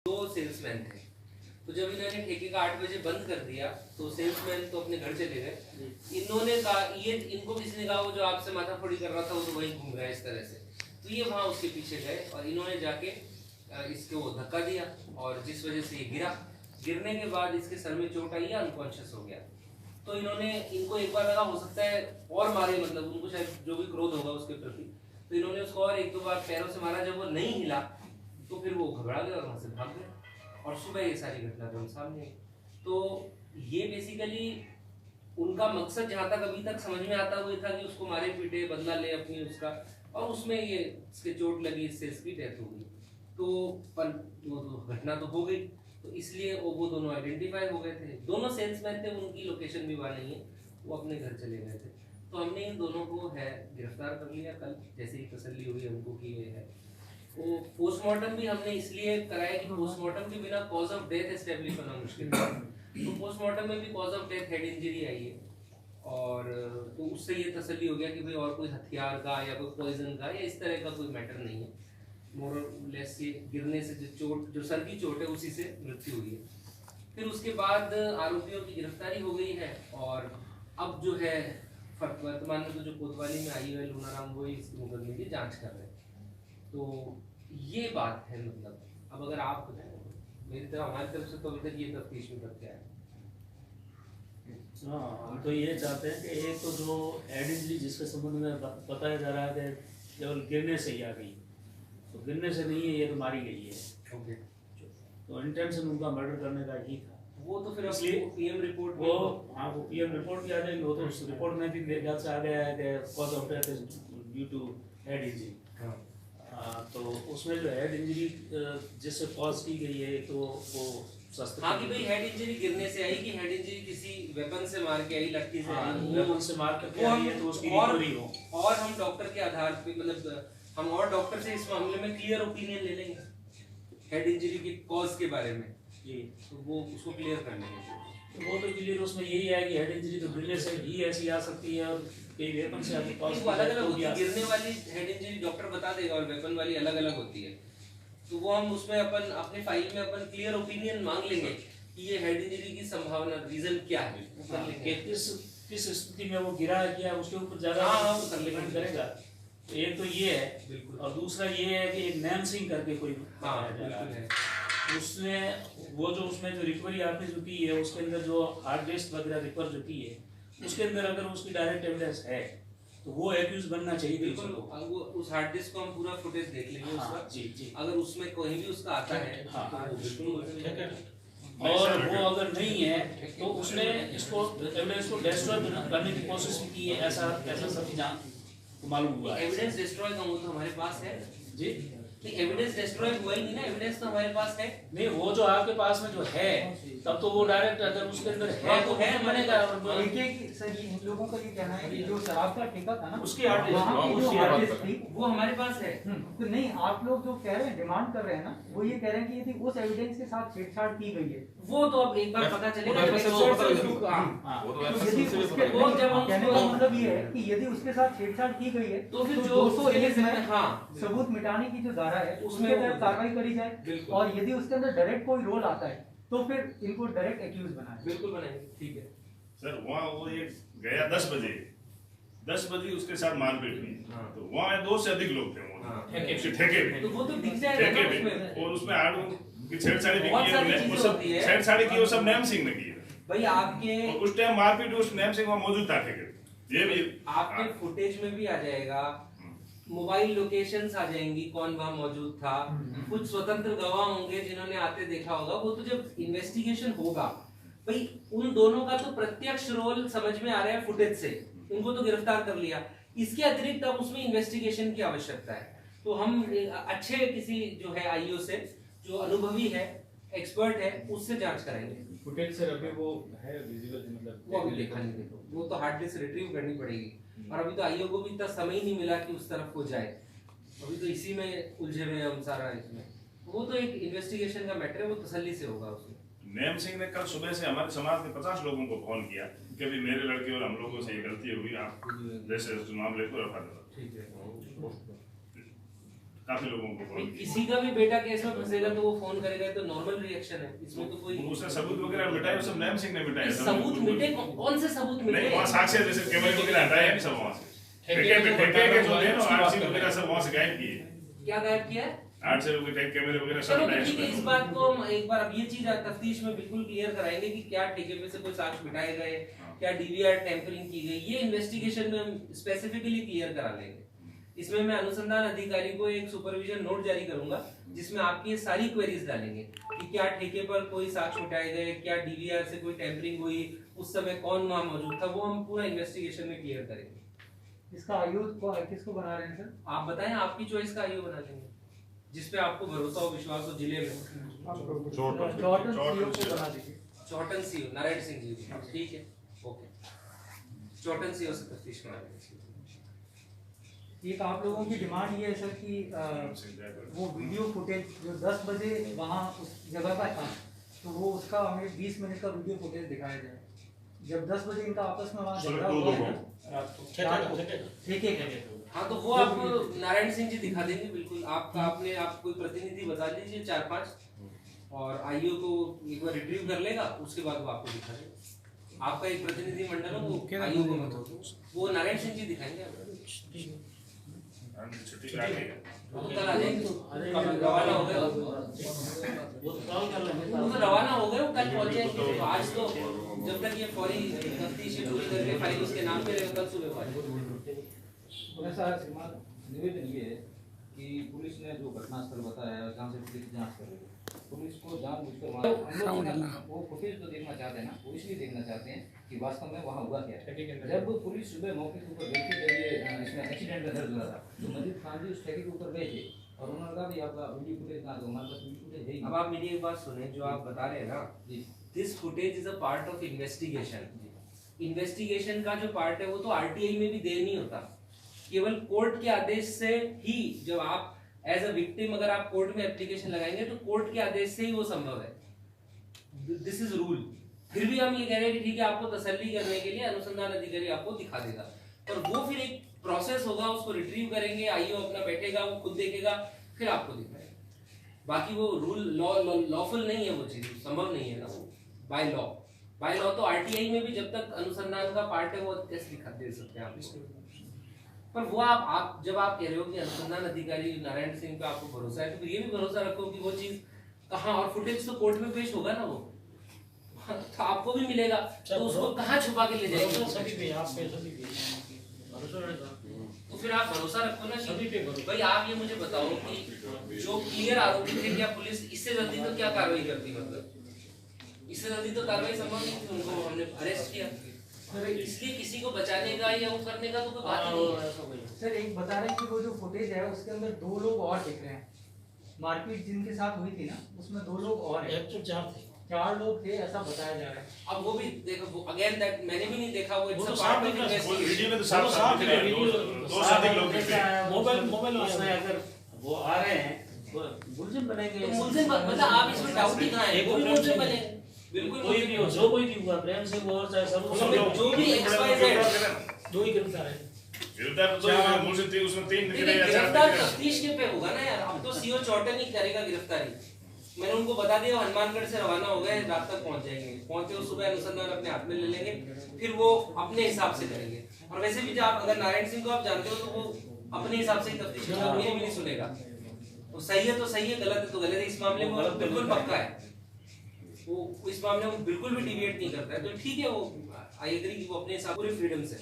दो सेल्समैन थे। तो जब इन्होंने ठेके का 8 बजे बंद कर दिया तो सेल्समैन तो अपने घर चले गए। इन्होंने कहा ये इनको किसी ने कहा वो जो आपसे माथाफोड़ी कर रहा था वो तो वहीं घूम रहा है इस तरह से। तो ये वहाँ उसके पीछे गए और इन्होंने जाके इसको धक्का दिया और जिस वजह से ये गिरा। गिरने के बाद इसके सर में चोट आई, अनकॉन्शियस हो गया। तो इन्होंने इनको एक बार लगा हो सकता है और मारे, मतलब उनको शायद जो भी क्रोध होगा उसके प्रति, तो इन्होंने उसको और एक दो बार पैरों से मारा। जब वो नहीं हिला तो फिर वो घबरा गया और वहां से भाग गए और सुबह ये सारी घटना तो सामने आई। तो ये बेसिकली उनका मकसद जहां तक अभी तक समझ में आता वो था कि उसको मारे पीटे, बदला ले अपनी उसका, और उसमें ये इसके चोट लगी, इससे इसकी डेथ हो गई। तो पर वो तो घटना तो हो गई, तो इसलिए वो दोनों आइडेंटिफाई हो गए थे। दोनों सेल्समैन थे, उनकी लोकेशन भी वहाँ नहीं है, वो अपने घर चले गए थे। तो हमने इन दोनों को है गिरफ्तार कर लिया कल, जैसे ही तसल्ली हुई हमको कि ये है। वो पोस्टमार्टम भी हमने इसलिए कराया कि पोस्टमार्टम के बिना कॉज ऑफ डेथ एस्टेब्लिश करना मुश्किल है। तो पोस्टमार्टम में भी cause of death head injury आई है, और तो उससे ये तसल्ली हो गया कि भाई और कोई हथियार का या कोई पॉइजन का या इस तरह का कोई मैटर नहीं है। मोर लेस ये गिरने से जो चोट, जो सर की चोट है, उसी से मृत्यु हुई है। फिर उसके बाद आरोपियों की गिरफ्तारी हो गई है और अब जो है वर्तमान में तो जो कोतवाली में आई है लूनाराम, वो इस मुकदमे की जांच कर रहे हैं। तो ये बात है, मतलब अब अगर आप मेरी तरफ, हमारी तरफ से तो अभी तक ये तफ्तीश में तथ्य है। हाँ, हम तो ये चाहते हैं कि एक तो जो हेड इंजरी जिसके संबंध में बताया जा रहा है कि केवल गिरने से ही आ गई, तो गिरने से नहीं है, ये तो मारी गई है। ओके। तो इंटेंशन उनका मर्डर करने का ही था। वो तो फिर इसलिए पीएम रिपोर्ट वो हाँ वो पीएम रिपोर्ट भी आ जाएगी। वो तो उस रिपोर्ट में भी मेरे ख्याल से आ गया है कि cause of death is due to head injury. तो उसमें जो हेड इंजरी जिससे कॉज की गई है तो वो हाँ कि भाई हेड इंजरी गिरने से आई कि हेड इंजरी किसी वेपन से मार के आई, लट्ठी से आई, वेपन से मार के आई है, तो उसकी रिकवरी हो। और हम डॉक्टर के आधार पे, मतलब हम और डॉक्टर से इस मामले में क्लियर ओपिनियन ले लेंगे हेड इंजरी के कॉज के बारे में जी, तो वो उसको क्लियर कर लेंगे। तो वो तो क्लियर उसमें यही है कि हेड इंजरी तो गिरने से ही ऐसी आ सकती है और कई वेपन से आती कॉज अलग अलग होती है। गिरने वाली हेड इंजरी डॉक्टर बता देगा और वेपन वाली अलग अलग होती है। तो वो हम उसमें अपन अपने फाइल में अपन क्लियर ओपिनियन मांग लेंगे कि ये हेड इंजरी की संभावना, रीजन क्या है, कि किस स्थिति में वो गिरा है क्या, उसके ऊपर ज्यादा डिपेंड करेगा। तो एक तो ये है, और दूसरा ये है कि एक नैम सिंह करके कोई उसने वो जो उसमें जो रिकवरी आपने जो की है उसके अंदर जो हार्ड डिस्क वगैरह रिकवर जो की है, उसके अंदर अगर उसकी डायरेक्ट एविडेंस है तो वो एक्यूज बनना चाहिए। बिल्कुल, वो उस हार्ड डिस्क को हम पूरा फुटेज देख लेंगे उसका। जी जी, अगर उसमें कहीं भी उसका आता है तो बिल्कुल। और वो अगर नहीं है तो उसने इसको एविडेंस को डिस्ट्रॉय करने की कोशिश की है, ऐसा सब जान मालूम हुआ है। एविडेंस डिस्ट्रॉय का वो तो हमारे पास है जी, एविडेंस डिस्ट्रॉय हुआ ही नहीं ना, एविडेंस तो हमारे पास है। नहीं, वो जो आपके पास में जो है तब तो वो डायरेक्ट अगर उसके अंदर है तो है बनेगा। सर इन लोगों का ये कहना है कि जो शराब का ठेका था ना उसकी हार्ड डिस्क थी वो हमारे पास है। तो नहीं, आप लोग जो कह रहे हैं, डिमांड कर रहे हैं ना, वो ये कह रहे हैं कि यदि उस एविडेंस के साथ छेड़छाड़ की गई है वो तो अब एक बार पता चलेगा। कहने का मतलब ये है कि यदि उसके साथ छेड़छाड़ की गई है तो फिर 201 में सबूत मिटाने की जो धारा है उसके तहत कार्रवाई करी जाए, और यदि उसके अंदर डायरेक्ट कोई रोल आता है तो फिर इनको डायरेक्ट एक्यूज बनाए। बिल्कुल बनाएंगे, ठीक है सर। वहाँ वो ये गया 10 बजे उसके साथ मारपीट हुई। तो वहाँ 2 से अधिक लोग थे ठेके में, तो वो तो दिख जाएगा ठेके में, और उसमें आड़ू की छेड़छाड़ी भी की, वो सब छेड़छाड़ी की, वो सब नैम सिंह ने की भाई। आपके उस टाइम मारपीट उस नैम सिंह वहाँ मौजूद था ठेके। ये भी आपके फुटेज में भी आ जाएगा, मोबाइल लोकेशंस आ जाएंगी कौन वहां मौजूद था, कुछ स्वतंत्र गवाह होंगे जिन्होंने आते देखा होगा। वो तो जब इन्वेस्टिगेशन होगा भाई, उन दोनों का तो प्रत्यक्ष रोल समझ में आ रहा है फुटेज से, उनको तो गिरफ्तार कर लिया। इसके अतिरिक्त अब उसमें इन्वेस्टिगेशन की आवश्यकता है। तो हम अच्छे किसी जो है आईओ से, जो अनुभवी है, एक्सपर्ट है, उससे जांच कराएंगे। फुटेज सर अभी वो है विजिबल, मतलब वो अभी देखा नहीं, देखो वो तो हार्ड डिस्क रिट्रीव करनी पड़ेगी, और अभी तो आईओ को भी इतना समय ही नहीं मिला कि उस तरफ को जाए। अभी तो इसी में उलझे हुए हम सारा इसमें। वो तो एक इन्वेस्टिगेशन का मैटर है, वो तसल्ली से होगा उसमें। नैम सिंह ने कल सुबह से हमारे समाज के 50 लोगों को फोन किया कि अभी मेरे लड़के और हम लोगों से ये गलती हुई, आप जैसे मामले को रखा। ठीक है। काफी लोगों को कॉल किया। किसी का भी बेटा केस में फंसेगा तो वो फोन करेगा, तो नॉर्मल रिएक्शन है इसमें तो कोई उसने सबूत वगैरह मिटाए, वो सब नैम सिंह ने मिटाए। सबूत मिटे, कौन से सबूत मिटे? नहीं, वहाँ साक्ष्य जैसे कैमरे वगैरह हटाए हैं सब वहाँ से। ठेके के जो है ना, आरसी वगैरह सब वहाँ से गायब किए। क्या गायब किया है? आरसी वगैरह कैमरे वगैरह सब चलो हटाए। ठीक है, इस बात को हम एक बार अब ये चीज तफ्तीश में बिल्कुल क्लियर कराएंगे कि क्या ठेके पे से कोई साक्ष्य मिटाए गए, क्या डीवीआर टेम्परिंग की गई, ये इन्वेस्टिगेशन में हम स्पेसिफिकली क्लियर करा लेंगे। इसमें मैं अनुसंधान अधिकारी को एक सुपरविजन नोट जारी करूंगा जिसमें आपकी ये सारी क्वेरीज डालेंगे कि क्या ठेके पर कोई साक्ष्य मिटाए गए, क्या डीवीआर से कोई टेम्परिंग हुई, उस समय कौन वहां मौजूद था, वो हम पूरा इन्वेस्टिगेशन में क्लियर करेंगे। इसका आयु किसको बना रहे हैं सर? आप बताएं, आपकी चॉइस का आयु बना देंगे जिसपे आपको भरोसा हो, विश्वास हो जिले में। चौटन सीओ को बना दीजिए। चौटन सीओ नारायण सिंह जी, ठीक है, ओके, चौटन सीओ से तफ्तीश करा देंगे। एक आप लोगों की डिमांड ये है सर कि वो वीडियो फुटेज जो 10 बजे वहाँ उस जगह का था, तो वो उसका हमें 20 मिनट का वीडियो फुटेज दिखाया जाए। जब 10 बजे इनका आपस में वहाँ झगड़ा हुआ है ठेके का, हाँ तो वो आप नारायण सिंह जी दिखा देंगे बिल्कुल। आपका आपने आप कोई प्रतिनिधि बता दीजिए 4-5, और आईओ को एक बार रिट्रीव कर लेगा, उसके बाद वो आपको दिखा देगा। आपका एक प्रतिनिधि मंडल हो, वो आईओ को मत हो, वो नारायण सिंह जी दिखाएंगे। छुट्टी करा के वो तो कल आ जाएंगे, रवाना हो गए, वो तो रवाना हो गए, वो कल पहुंचेंगे। तो आज तो जब तक ये फौरी तफ्तीश शुरू करके फाइल उसके नाम पे रहेगा, कल सुबह पहुंचेंगे। सर निवेदन ये है कि पुलिस ने जो घटनास्थल बताया है जहाँ से पुलिस जांच कर रही है, पुलिस को जानबूझकर वो फुटेज तो देखना चाहते हैं ना, वो इसलिए देखना चाहते हैं कि वास्तव में वहाँ हुआ क्या है। जब पुलिस सुबह मौके के ऊपर गई थी, जब ये इसमें एक्सीडेंट का दर्ज हुआ था, तो मजीद खान जी उस ठेके के ऊपर गए थे और उन्होंने कहा कि आपका वीडियो फुटेज कहाँ, तो हमारे पास वीडियो फुटेज है ही। अब आप मेरी एक बात सुने, जो आप बता रहे हैं ना, this footage is a part of investigation. Investigation का जो पार्ट है वो तो आरटीआई में भी देर नहीं होता, केवल कोर्ट के आदेश से ही, जब आप एज अ विक्टिम अगर आप कोर्ट में एप्लीकेशन लगाएंगे तो कोर्ट के आदेश से ही वो संभव है। This is rule. फिर भी हम ये कह रहे हैं कि ठीक है, आपको तसल्ली करने के लिए अनुसंधान अधिकारी आपको दिखा देगा, पर वो फिर एक प्रोसेस होगा, उसको रिट्रीव करेंगे, आईओ अपना बैठेगा, वो खुद देखेगा, फिर आपको दिखाएगा। बाकी वो रूल लॉफुल नहीं है, वो चीज संभव नहीं है ना, वो बाय लॉ तो आरटीआई में भी जब तक अनुसंधान का पार्ट है वो कैसे दिखा दे सकते हैं आप। पर वो आप जब आप कह रहे हो कि अनुसंधान अधिकारी नारायण सिंह पे आपको भरोसा है, तो ये भी भरोसा रखो कि वो चीज कहाँ, और फुटेज तो कोर्ट में पेश होगा ना, वो तो आपको भी मिलेगा, तो उसको कहाँ छुपा के ले जाएंगे? तो फिर आप भरोसा रखो ना कि भाई आप ये मुझे बताओ कि जो क्लियर आरोपी थे, क्या पुलिस इससे जल्दी तो क्या कार्रवाई करती, मतलब इससे जल्दी तो कार्रवाई संभव नहीं थी, उनको हमने अरेस्ट किया, इसलिए किसी को बचाने का या वो करने का तो कोई बात ही नहीं है। सर एक बता रहे हैं कि वो जो फुटेज है उसके अंदर 2 लोग और दिख रहे हैं, मारपीट जिनके साथ हुई थी ना उसमें 2 लोग और हैं, 4 लोग थे ऐसा बताया जा रहा है। अब वो भी देखो, अगेन दैट मैंने भी नहीं देखा, वो तो पार्ट ऑफ वीडियो इन्वेस्टिगेशन। में तो साफ दिख रहा है, दो से अधिक लोग दिख रहे हैं। मोबाइल उसमें अगर वो आ रहे हैं तो मुलजिम बनेंगे। तो मुलजिम मतलब आप इसमें डाउट ही कहाँ है, वो भी मुलजिम बने, बिल्कुल कोई भी हो, जो कोई भी हुआ, प्रेम से वो और चाहे सब जो भी XYZ, 2 ही गिरफ्तार है। गिरफ्तार तो मुझे उसमें 3 दिख रहे हैं, 4 गिरफ्तार दिख रहे हैं। तफ्तीश के पे होगा ना यार, अब तो सीओ चौटन ही करेगा गिरफ्तारी। मैंने उनको बता दिया, हनुमानगढ़ से रवाना हो गए, रात तक पहुंच जाएंगे, पहुंचे वो सुबह अनुसंधान अपने हाथ में ले लेंगे, फिर वो अपने हिसाब से करेंगे। और वैसे भी जब आप अगर नारायण सिंह को आप जानते हो तो वो अपने हिसाब से ही तफ्तीश करेगा, मुझे भी नहीं सुनेगा। तो सही है तो सही है, गलत है तो गलत है, इस मामले में बिल्कुल पक्का है, वो इस मामले में बिल्कुल भी डिविएट नहीं करता है, तो ठीक है, वो आई एग्री कि वो अपने हिसाब पूरी फ्रीडम से।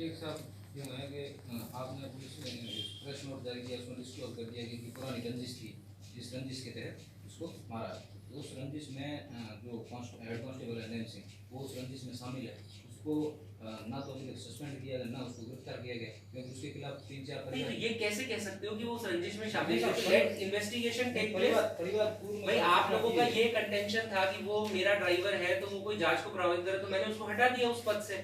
एक साहब यूँ है कि आपने पुलिस ने प्रेस नोट जारी किया, उसमें डिस्क्लोज कर दिया कि पुरानी रंजिश थी, जिस रंजिश के तहत उसको मारा। तो उस रंजिश में जो हेड कांस्टेबल है नैम सिंह, वो उस रंजिश में शामिल है, उसको ना तो अभी तक सस्पेंड किया गया, ना उसको गिरफ्तार किया गया, क्योंकि उसके खिलाफ 3-4 नहीं तो ये कैसे कह सकते हो कि वो उस रंजिश में शामिल है? Let investigation take place. भाई आप लोगों का ये कंटेंशन था कि वो मेरा ड्राइवर है तो वो कोई जांच को प्रभावित करे, तो मैंने उसको हटा दिया उस पद से।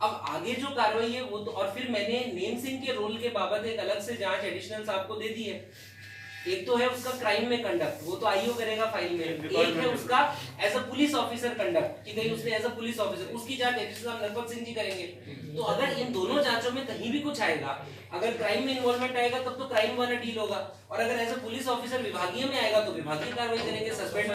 अब आगे जो कार्रवाई है वो तो, और फिर मैंने नेम सिंह के रोल के बाबत एक अलग से जांच एडिशनल आपको दे दी है, एक तो है उसका क्राइम में कंडक्ट, वो तो आईओ करेगा फाइल में, एक है उसका as a police officer conduct कि कहीं उसने एज अ पुलिस ऑफिसर, उसकी जांच एसपी नरपत सिंह जी करेंगे। तो अगर इन दोनों जांचों में कहीं भी कुछ आएगा, अगर क्राइम में इन्वॉल्वमेंट आएगा तब तो क्राइम वाला डील होगा, और अगर एज अ पुलिस ऑफिसर विभागीय में आएगा तो विभागीय कार्रवाई करेंगे, सस्पेंड